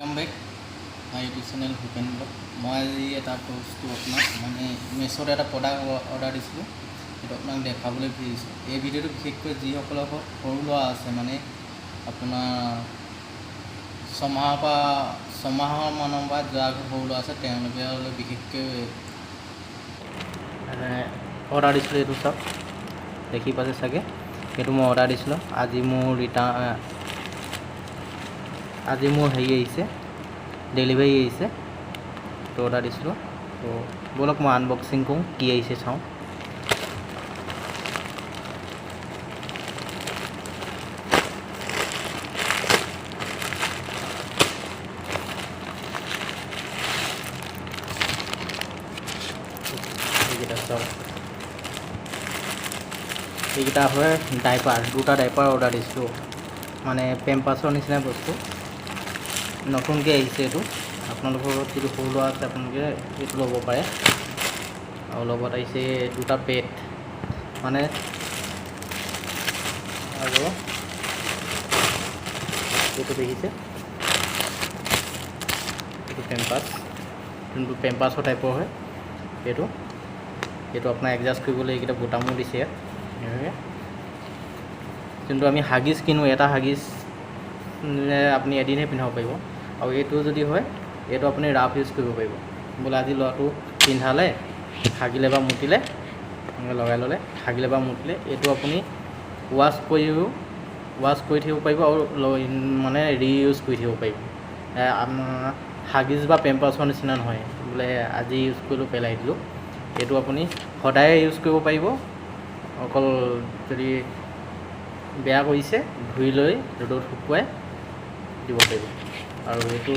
Welcome back my YouTube channel Bhupen blog. मैं आज এটা বস্তু আপোনাক মানে মেছৰ এটা প্ৰডাক্ট অৰ্ডাৰ দিছিলোঁ, সেইটো আপোনাক দেখাবলৈ বিচাৰিছোঁ। এই ভিডিঅ'টো বিশেষকৈ যিসকলৰ সৰু ল'ৰা আছে, মানে আপোনাৰ ছমাহৰ মানৰ পৰা যোৱা সৰু ল'ৰা আছে, তেওঁলোকে বিশেষকৈ অৰ্ডাৰ দিছিলোঁ। এইটো চাওক, দেখি পাইছে চাগে, সেইটো মই অৰ্ডাৰ দিছিলোঁ। আজি মোৰ হেৰি আহিছে, ডেলিভাৰী আহিছে, তো অৰ্ডাৰ দিছিলোঁ। তো ব'লক মই আনবক্সিং কৰোঁ, কি আহিছে চাওঁ। এইকেইটা চাওক, এইকেইটা হয় ডাইপাৰ, দুটা ডাইপাৰ অৰ্ডাৰ দিছিলোঁ, মানে পেম্পাছৰ নিচিনা বস্তু। নতুনকৈ আহিছে এইটো। আপোনালোকৰ যিটো সৰু ল'ৰা আছে, আপোনালোকে এইটো ল'ব পাৰে। আৰু লগত আহিছে দুটা পেড, মানে আৰু এইটো দেখিছে, এইটো পেম্পাছ, যোনটো পেম্পাছৰ টাইপৰ হয়। এইটো আপোনাৰ এডজাষ্ট কৰিবলৈ এইকেইটা বুটামো দিছে ইয়াত। যোনটো আমি হাগিছ কিনো, এটা হাগিছ আপুনি এদিনহে পিন্ধাব পাৰিব। আৰু এইটো যদি হয়, এইটো আপুনি ৰাফ ইউজ কৰিব পাৰিব। বোলে আজি ল'ৰাটো পিন্ধালে, হাগিলে বা মুতিলে, লগাই ল'লে, হাগিলে বা মুতিলে, এইটো আপুনি ৱাছ কৰি থাকিব পাৰিব, আৰু মানে ৰিইউজ কৰি থাকিব পাৰিব। হাগিছ বা পেম্পাছৰ নিচিনা নহয়, বোলে আজি ইউজ কৰিলোঁ পেলাই দিলোঁ। এইটো আপুনি সদায় ইউজ কৰিব পাৰিব। অকল যদি বেয়া কৰিছে, ধুই লৈ ৰ'দত শুকুৱাই দিব পাৰিব। আৰু এইটো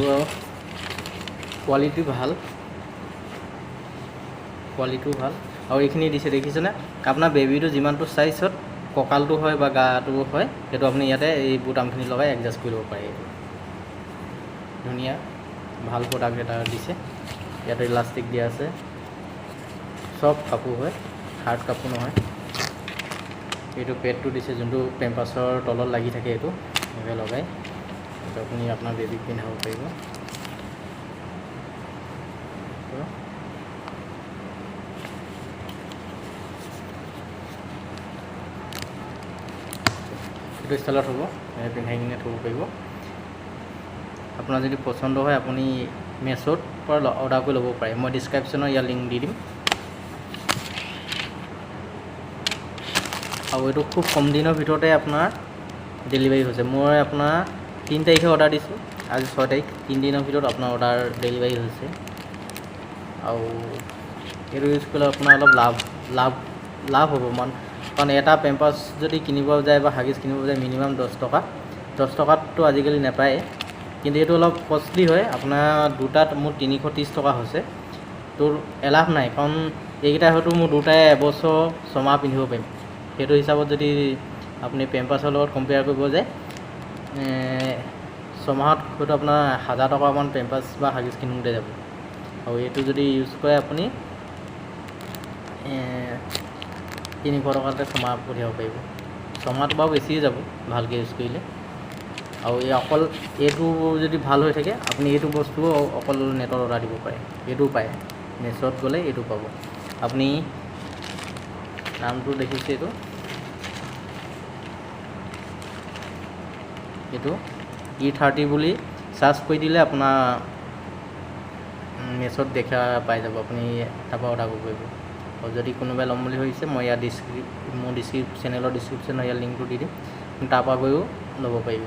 কোৱালিটিও ভাল, আৰু এইখিনি দিছে দেখিছেনে। আপোনাৰ বেবীটো যিমানটো চাইজত কঁকালটো হয় বা গাটো হয়, সেইটো আপুনি ইয়াতে এই বুটামখিনি লগাই এডজাষ্ট কৰি ল'ব পাৰে। এইটো ধুনীয়া ভাল প্ৰডাক্ট এটা দিছে। ইয়াতে ইলাষ্টিক দিয়া আছে, চব কাপোৰ হয়, হাৰ্ড কাপোৰ নহয়। এইটো পেডটো দিছে, যোনটো পেম্পাছৰ তলত লাগি থাকে, এইটো এনেকৈ লগাই এইটো আপুনি আপোনাৰ বেবীক পিন্ধাব পাৰিব। এইটো ষ্টাইলত হ'ব, পিন্ধাই কিনে থ'ব পাৰিব। আপোনাৰ যদি পচন্দ হয়, আপুনি মেছ'ৰ পৰা অৰ্ডাৰ কৰি ল'ব পাৰে। মই ডিছক্ৰিপশ্যনত ইয়াৰ লিংক দি দিম। আৰু এইটো খুব কম দিনৰ ভিতৰতে আপোনাৰ ডেলিভাৰী হৈছে। মই আপোনাৰ 3 তাৰিখে অৰ্ডাৰ দিছোঁ, আজি 6 তাৰিখ, 3 দিনৰ ভিতৰত আপোনাৰ অৰ্ডাৰ ডেলিভাৰী হৈছে। আৰু এইটো ইউজ কৰিলে আপোনাৰ অলপ লাভ হ'ব, কাৰণ এটা পেম্পাছ যদি কিনিব যায় বা হাগিছ কিনিব যায়, মিনিমাম 10 টকাততো আজিকালি নাপায়। কিন্তু এইটো অলপ কষ্টলি হয়। আপোনাৰ দুটাত মোৰ 330 টকা হৈছে। তোৰ এলাভ নাই, কাৰণ এইকেইটা হয়তো মোৰ দুটাই এবছৰ 6 মাহ পিন্ধিব পাৰিম। সেইটো হিচাপত যদি আপুনি পেম্পাছৰ লগত কম্পেয়াৰ কৰিব যায়, 6 মাহত হয়তো আপোনাৰ 1000 টকামান পেম্পাছ বা হাগিছ কিনোতে যাব। আৰু এইটো যদি ইউজ কৰে আপুনি 300 টকাতে 6 মাহ পঠিয়াব পাৰিব। 6 মাহটো বাৰু বেছিয়ে যাব ভালকৈ ইউজ কৰিলে। আৰু অকল এইটো যদি ভাল হৈ থাকে, আপুনি এইটো বস্তুও অকল নেটত অৰ্ডাৰ দিব পাৰে। এইটোও পায়, মেছ'ত গ'লে এইটো পাব। আপুনি নামটো দেখিছে, এইটো E30 বুলি চাৰ্চ কৰি দিলে আপোনাৰ মেছ'ত পাই যাব। আপুনি তাৰপৰা অৰ্ডাৰ কৰিব পাৰিব। আৰু যদি কোনোবাই ল'ম বুলি ভাবিছে, মই ইয়াৰ মোৰ চেনেলৰ ডিছক্ৰিপশ্যনত ইয়াৰ লিংকটো দি দিম, তাৰপৰা গৈও ল'ব পাৰিব।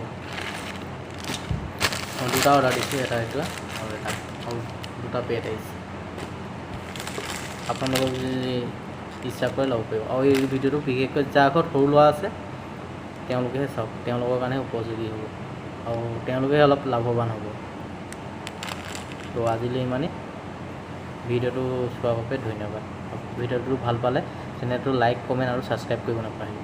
মই দুটা অৰ্ডাৰ দিছোঁ, এটা আৰু দুটা পেড আহিছে। আপোনালোকক যদি ইচ্ছা কৰে ল'ব পাৰিব। আৰু এই ভিডিঅ'টো বিশেষকৈ যাৰ ঘৰত সৰু ল'ৰা আছে, তেওঁলোকেহে চাওক, তেওঁলোকৰ কাৰণে উপযোগী হ'ব, আৰু তেওঁলোকে অলপ লাভৱান হ'ব। তো আজিলৈ ইমানেই। ভিডিঅ'টো চোৱাৰ বাবে ধন্যবাদ। ভিডিঅ'টো ভাল পালে চেনেলটো লাইক, কমেণ্ট আৰু ছাবস্ক্ৰাইব কৰিব নাপাহৰিব।